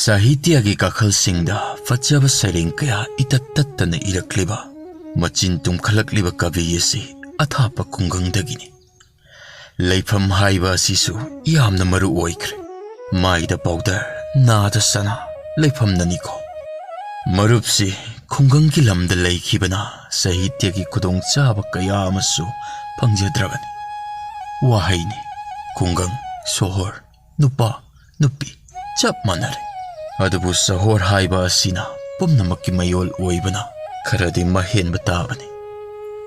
Sahitya kakhal singda fachaba sareng kaya itat tattana irakliba machin tumkhalakliba kavi asi athapa khungangdagini leifam haiba asisu yamna maru oikre maida powder nada sana leifam naniko marupsi khungangi lamda leikhibana sahitya ki khudong chaba kaya amasu phangjadrabani wahaini khungang sohor nupa nupi chap manare adubu sahor haiba asina pumnamakki mayol oibana kharadi mahen batabani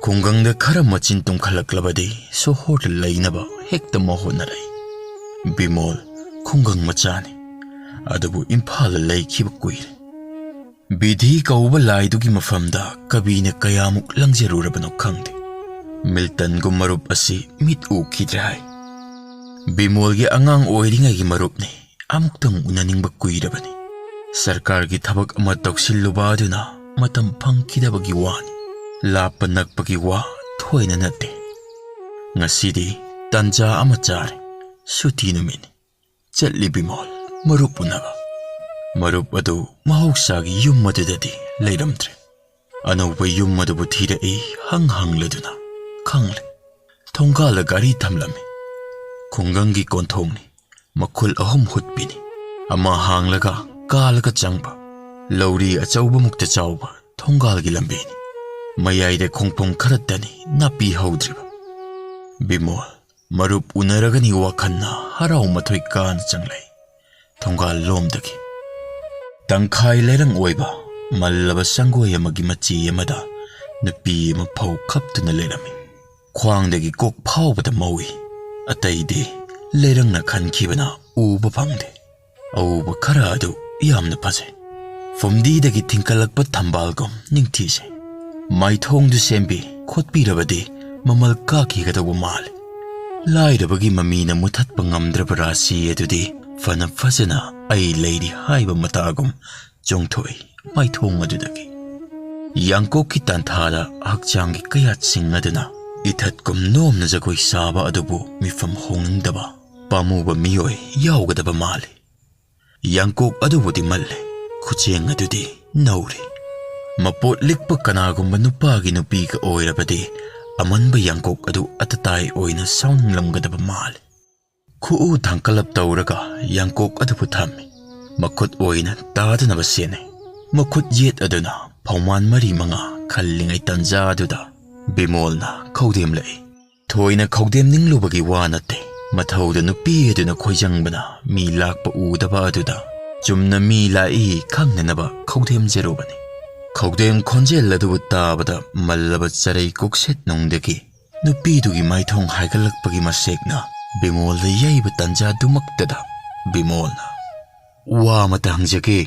khungangda khara machin tumkhalaklabadi sohor lainaba hekta mahonarai bimol khungang machani adubu imphal laikhiba kuire bidhi kauba laidugi mafamda kabine kayamuk langjerurabano khangde milton gumarup asi mit ukhidre hai bimol gi angang oiringa gi marupni amuktang unaningba kuirabani sarkar gi thabak ama toksilluba aduna matam phangkidabagi wani lapa nakpagi wa thoina nate ngasidi tanja ama chare suti numini chatli bimol marup unaba marup adu mahoksagi yum madudadi leiramtre anauba yum madubu thira ei hang laduna khangle thongkala gari thamlame khungangi konthongni makhul ahum hutpini ama hanglaga kalaga changba lauri achauba mukta chauba thonggalgi lambeni mayaide khongphom kharatani napi haudriba bimol marup unaragani wakhanna harau mathoi kan changlai thonggal lomdagi tangkhai lerang oiba mallaba sangoi amagi machi amada nupi ama phau khaptuna lerami khwangdagi kok phawbada mawi ataide lerangna khankhibana uba phangde auba khara adu yamna phaje fomdidagi thingkalakpa thambaalgom ningthise maithongdu sembi khotpirabadi mamal kakhigadabu mal lairabagi mamina muthatpa ngamdraba rasi adudi fana phajana ai leiri haiba matagum chongthoi maithong adudagi yangkok ki tanthada hakchanggi kaya singaduna ithatkum nomna jagoi saba adubu mifam hongdaba pamuba miyoi yaugadaba male yangkok adubudi malle khucheng adudi nauri mapot likpa kanagumba nupagi nupiga oirabadi amanba yangkok adu atatai oina saunlamgadaba male khu thangkalap tauraga yangkok adubu thammi makhut oina tadanaba sene makhut yet aduna phauman mari manga khallingai tanja aduda bimolna khaudem lai thoina khaudem ninglubagi wanate mathauda nupi aduna khoijangbana mi lakpa udaba aduda chumna mi lai khangnanaba khaudem jerobani khaudem khonjel adubu tabada mallaba charai kokset nongdagi nupi dugi maithong haigalakpagi masekna bimolda yaiba tanja dumaktada bimolna wa mata hangjake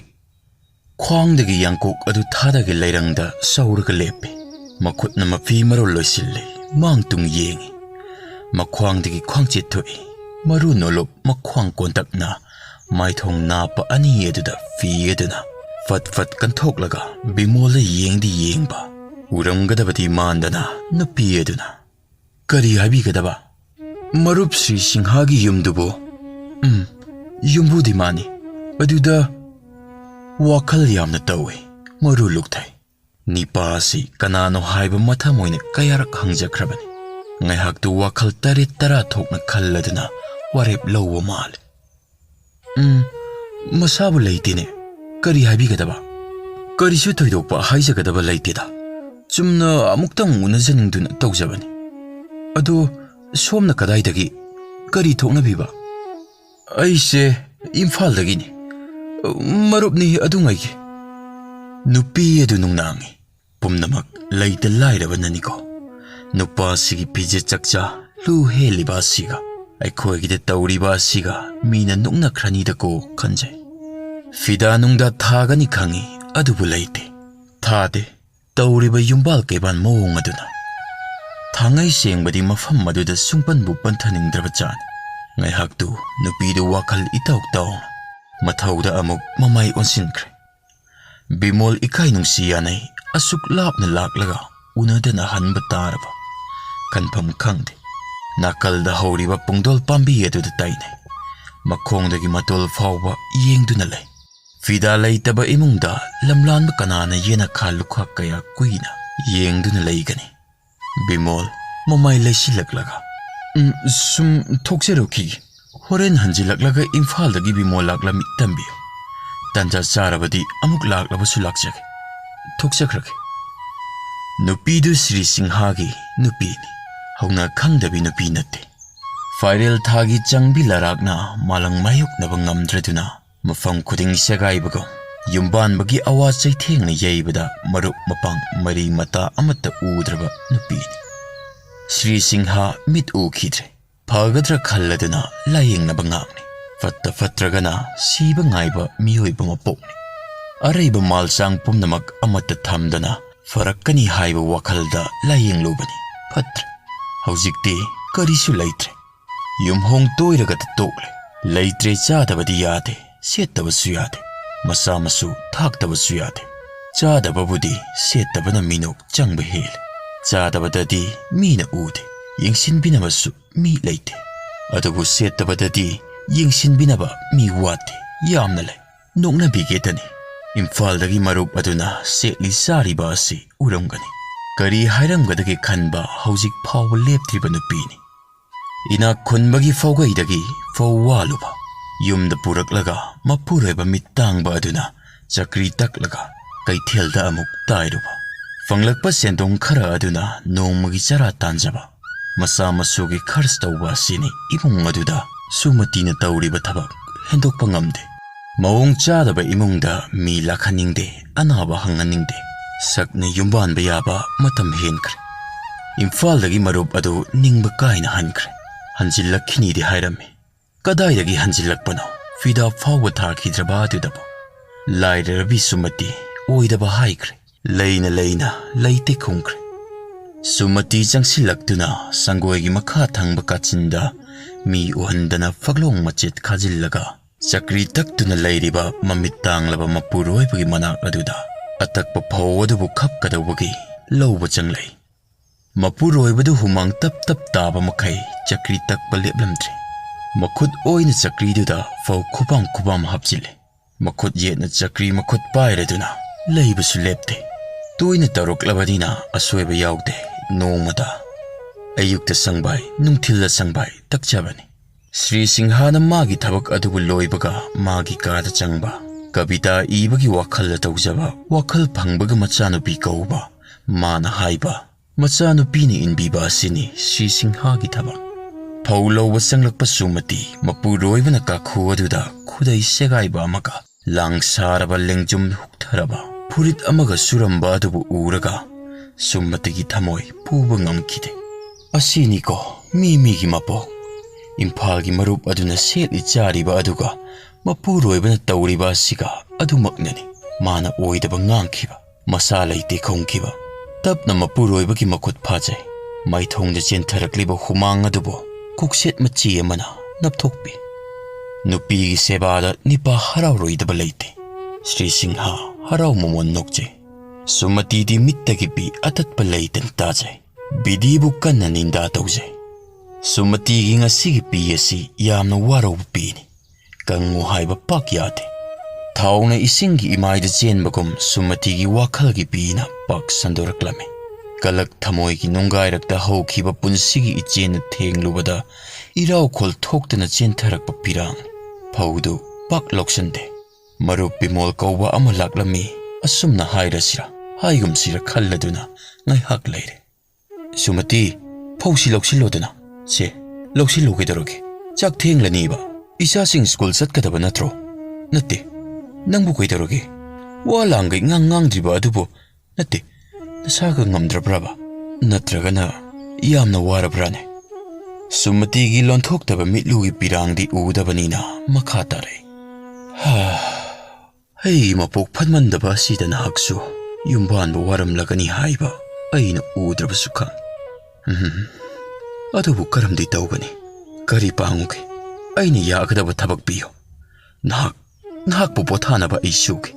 khwangdagi yangkok adu thadagi leirangda sauraga lepe makhutna mafi marol loisille mangtung yengi makhwangdagi khwangchit thoi maru nolop makhwang kontakna maithong napa ani eduda fi eduna fat kanthok bimola yengdi yengba uramgadabati mandana nupi eduna kari habigadaba marup sri singhagi yumdubo yumbudi mani aduda wakhal yamna tawe maru lukthai nipasi kanano haiba mathamoine kayarak hangjakhrabani ngaihaktu wakhal tarit tara thokna khalladuna warep lowa mal masabu leitine kari habigadaba karisu thoidokpa haijagadaba leiteda chumna amuktang unajaningduna tawjabani adu somna kadaidagi kari thokna biba aise imphal dagini marupni adungai nupi adu nungnangi pumnamak leita lairabananiko nupa sigi pije chakcha lu heliba siga aikhoigide tauriba siga mina nungna khrani dako khanjai fida nungda thagani khangi adubu leite thade tauriba yumbal keban mawong aduna thangai sengbadi mafam maduda sungpan bu panthaningdraba chan ngai haktu nupi du wakhal itauk taw mathauda amuk mamai onsinkre bimol ikai nungsi yanai asuk lapna laklaga unadana hanba taraba kanpham khangde nakalda horiba pungdol pambi aduda tainai makhongdagi matol fawba yengduna lei Fida laytaba imungda lamlanba kanana yena khalukha kaya kuina yengduna laygani. Bimol mamay laysilaklaga. Sum thokseroki. Horen hanjilaklaga imphaldagi bimol lakla mitambiyo. Tanja charabadi amuk laklabasu lakjage. Thoksakrage. Nupidu Sri Singhagi nupini. Hauna khangdabi nupi natte. Fairel thagi changbi larakna malang mayuk naba ngamdraduna mafam khuding sagaibago yumban bagi awa chaithengna yaibada marup mapang mari mata amata udraba nupini. Sri Singha mit ukhidre. Phagadra khalladuna layengna bangangni. Fatta fatragana siba ngaiba miyoiba mapokni. Araiba malsang pumnamak amata thamdana farakkani haiba wakhalda layenglubani. Fatra. Haujikti karisu laitre. Yumhong toiraga tokle. Laitre chadabadi yade. Settabasu yade. Masamasu thaktabasu yade. Chadababudi settabana minok changba hele. Chadabadadi mina ude. Yengsin binamasu mi laite. Adubu settabadadi yengsin binaba mi wate. Yamna lay. Nokna bigetani. Imphaldagi marup aduna setli sariba asi uramgani. Kari hairamgadagi khanba haujik phawa leptriba nupini. Ina khunbagi phawgaidagi phawwaluba. Yumda puraklaga mapuroiba mittangba aduna chakri taklaga kaithelda amuk tairuba. Fanglakpa sendong khara aduna nongmagi chara tanjaba. Masa masugi khars tawba sini imung aduda sumatina tawriba thabak hendokpa ngamde. Mawong chadaba imungda mi lakhaningde anaba hanganingde. Sakne yumbanba yaba matam henkre. Imphaldagi marup adu ningba kaina hankre. Hanjillakhini di hairami. Kadaidagi hanjillakpano fida phawwa thakidraba adudabo. Lairarabi sumati oidaba haikre. Leina leina leite khungkre. Sumati changsillaktuna sangoigi makha thangba kachinda mi uhandana faglong machet khajillaga chakri taktuna leiriba mamittanglaba mapuroibagi manak aduda atakpa phaw adubu khapkadawagi lawba changlei. Mapuroibadu humang tap tap taba makai chakri takpa leplamdre. Makhut oina chakri duda phaw khubam hapchile. Makhut yetna chakri makhut pairaduna leibasu lepte. Toina taruklabadina asoiba yaude nongmada. Ayukta sangbai nungthilla sangbai takchabani. Sri Singhana magi thabak adubu loibaga magi kada changba. Kabita ibagi wakhal tawjaba wakhal phangbaga machanupi kauba mana haiba. Machanupi ni inbiba asini Sri Singhagi thabak. Phawlowa changlakpa sumati mapuroibana kakhu aduda khudai segaiba amaga lang saraba lengjum huktharaba. Purit amaga suramba adubu uraga sumatigi thamoi puba ngamkide. Asini ko migi mapok. Imphalgi marup aduna setli chariba aduga mapuroibana tawriba asiga adumaknani. Mana oidaba ngangkhiba masa leite khongkhiba. Tapna mapuroibagi makhut phajai. Maithongda chentharakliba humang adubo kukset machi amana napthokpi. Nupigi sebada nipa harauroidaba leite. Sri Singha harau momon nokje. Sumati di mittagi pi atatpa leitan tajai. Bidibu kanna ninda tawjai. Sumati gi ngasigi pi asi yamna warau pini. Kangu haiba pak yate. Thauna isingi imaida chenbagum sumati gi wakhalgi pina pak sandoraklame. Kalak thamoi gi nongairakta hokhiba punsigi ichena thenglubada irau khol thoktana chentharakpa pirang. Phawdu pak loksande. Marup bimol kauba ama laklami asumna hairasira haigumsira khalladuna ngai hak leire. Sumati phawsi loksiloduna se loksilogedoroge chak thenglaniba isa sing school satkadaba natro natte nangbu koidoroge walangai ngangdriba adubo natte nasaga ngamdrabraba natragana yamna warabrane. Sumati gi lonthokdaba mitlugi pirangdi udabanina makha tare. Hey mapok phatmandaba sidana haksu yumbanba waramlagani haiba aina udrabasu khang. Adubu karamdi tawgani kari panguge aina yagadaba thabak piyo. Nahakpu pothanaba aisuge.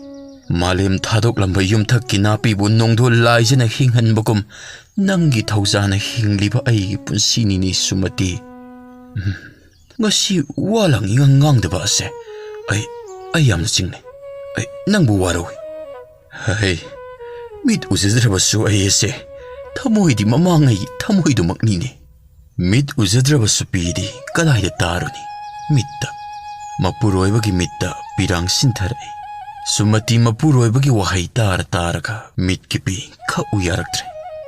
Malem thadoklamba yumthakki napibu nongdol laijana hinghanbagum nangi thaujana hingliba aigi punsini ni Sumati. Ngasi walang ingangdaba ase ay yamna chingne. Nangbu waroi. Hey, mit uzidrabasu ayese. Thamoidi mamangai thamoidu maknine. Mit uzidrabasu pidi kadaida taruni. Mitta. Mapuroibagi mitta pirang sintarai. Sumati mapuroibagi wahai taraga mit kipi ka uyaraktre.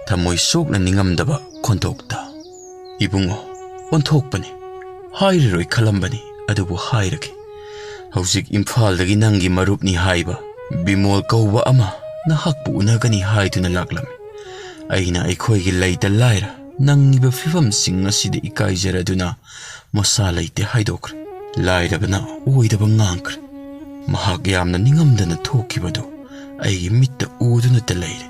Thamoi sokna ningamdaba kontokta. Ibungo, onthokpani. Hairiroi khalambani adubu hairake. Hausik Imphaldagi nangi marupni haiba. Bimol kauba ama nahakpu unagani haiduna laklami. Aina aikhoigi leita laira nangiba fifam sing asida ikaijaraduna masa leite haidokre. Lairabana oidaba ngangkre. Mahak yamna ningamdana thokibadu aigi mitta uduna talaire.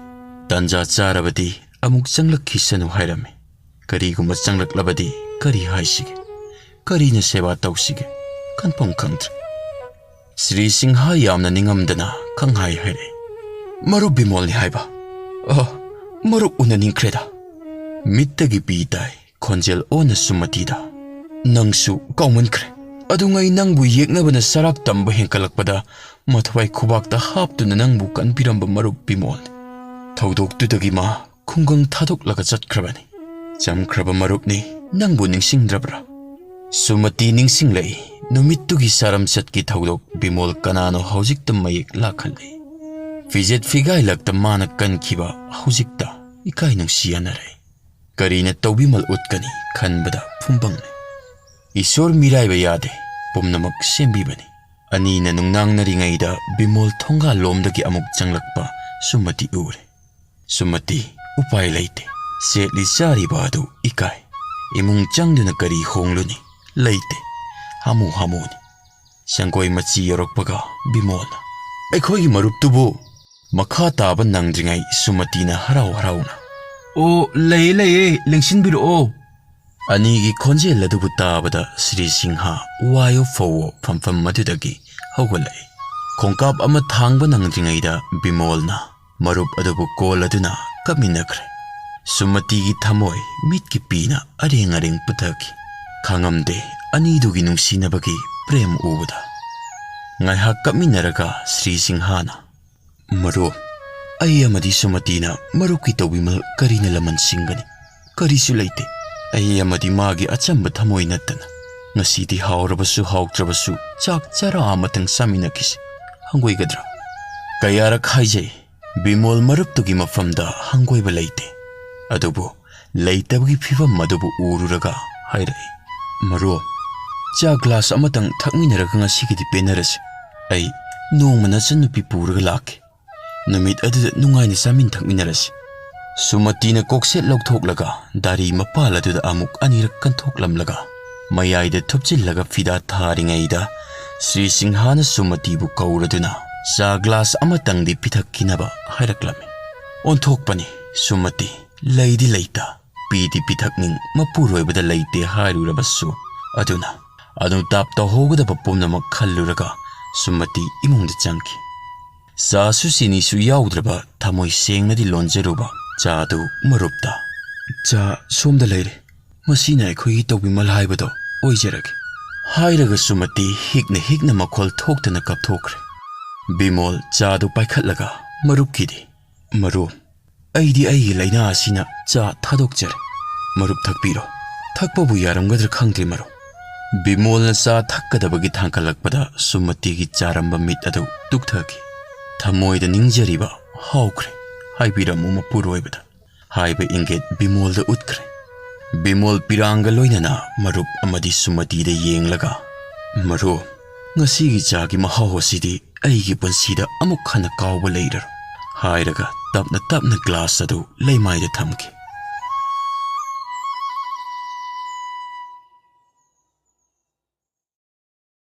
Tanja charabadi amuk changlakhisanu hairame. Kariguma changlaklabadi kari haisige. Karina seba tausige. Kanpam khangtre. Sri Singha yamna ningamdana kanghai haire. Marup bimolni haiba. Marup unaningkreda. Mittagi pitai khonjel ona sumatida. Nangsu kaumankre. Adungai nangbu yeknabana sarak tamba henkalakpada mathwai khubakta haptuna nangbu kanpiramba marup bimolni. Thaudoktudagi ma khungang thadoklaga chatkrabani. Chamkraba marupni nangbu ningsingdrabra. Sumati ningsinglei numittugi saram chatki thaudok bimol kanano haujikta mayek lakhalei. Fijet figai lakta mana kankhiba haujikta ikai nungsiyanare. Karina taubimal utkani khanbada phumbangne. Isor miraiba yade pumnamak sembibani. Anina nungnang naringaida bimol thonga lomdagi amuk changlakpa Sumati ure. Sumati upai leite. Setli chariba adu ikai. Imung changduna kari hongluni. Leite. Hamuni. Sangkoi machi yorokpaga bimolna. Aikhoigi maruptubu makha taba nangdringai Sumatina harauna. O leye lengsinbiro. Anigi khonjel adubu tabada Sri Singha wayo fowo phampham madudagi haugalai. Khongkap ama thangba nangdringaida bimolna marup adubu kol aduna kaminakre. Sumatigi thamoi mitki pina areng puthaki. Khangamde anidugi nungsinabagi prem ubada. Ngaihak kaminaraga Sri Singhana. Marup ai amadi Sumatina marupki taubimal karina laman singani. Karisu leite. Ai amadi magi achamba thamoi nattana. Ngasidi haurabasu hauktrabasu chak chara amatang saminakisi. Hangoigadra. Kayarak haijai. Bimol maruptugi mafamda hangoiba leite. Adubu leitabagi phibam madubu ururaga hairai. Maro cha glass amatang thakminaraga ngasigidi penarase. Ai nongmana chanupi puraga lake. Namit aduda nungaina samin thakminarase. Sumatina kokset lauthoklaga dari mapal aduda amuk anirak kanthoklamlaga. Mayaida thupchillaga fida tharingaida Sri Singhana Sumatibu kauraduna cha glass amatangdi pithakkinaba hairaklami. Onthokpani Sumati Lady leita, pidi pithakning mapuroibada leite hairurabasu. Aduna, adu tap tahogada papumna makhalluraga Sumati imungda changki. Sa susini su yaudraba thamoi sengnadi lonjeruba chadu marupta. Cha somda leire. Masina aikhoigi taubimal haibado oijarage. Hairaga Sumati hikna makhol thoktana kapthokre. Bimol chadu paikhatlaga marupkidi. Marup Aidi laina asina cha thadokjare. Marup thakpiro. Thakpabu yaramgadra khangdri maru. Bimolna cha thakkadabagi thangkalakpada Sumatigi charamba mit adu tukthaki. Thamoida ningjariba haukre. Haibiramu mapuroibada. Haiba inget Bimolda utkre. Bimol piranga loinana marup amadi Sumatida yenglaga. Maru ngasigi chagi mahao asidi aigi punsida amuk khana kauba leirar. Hairaga tapna glass adu leimaida thamki.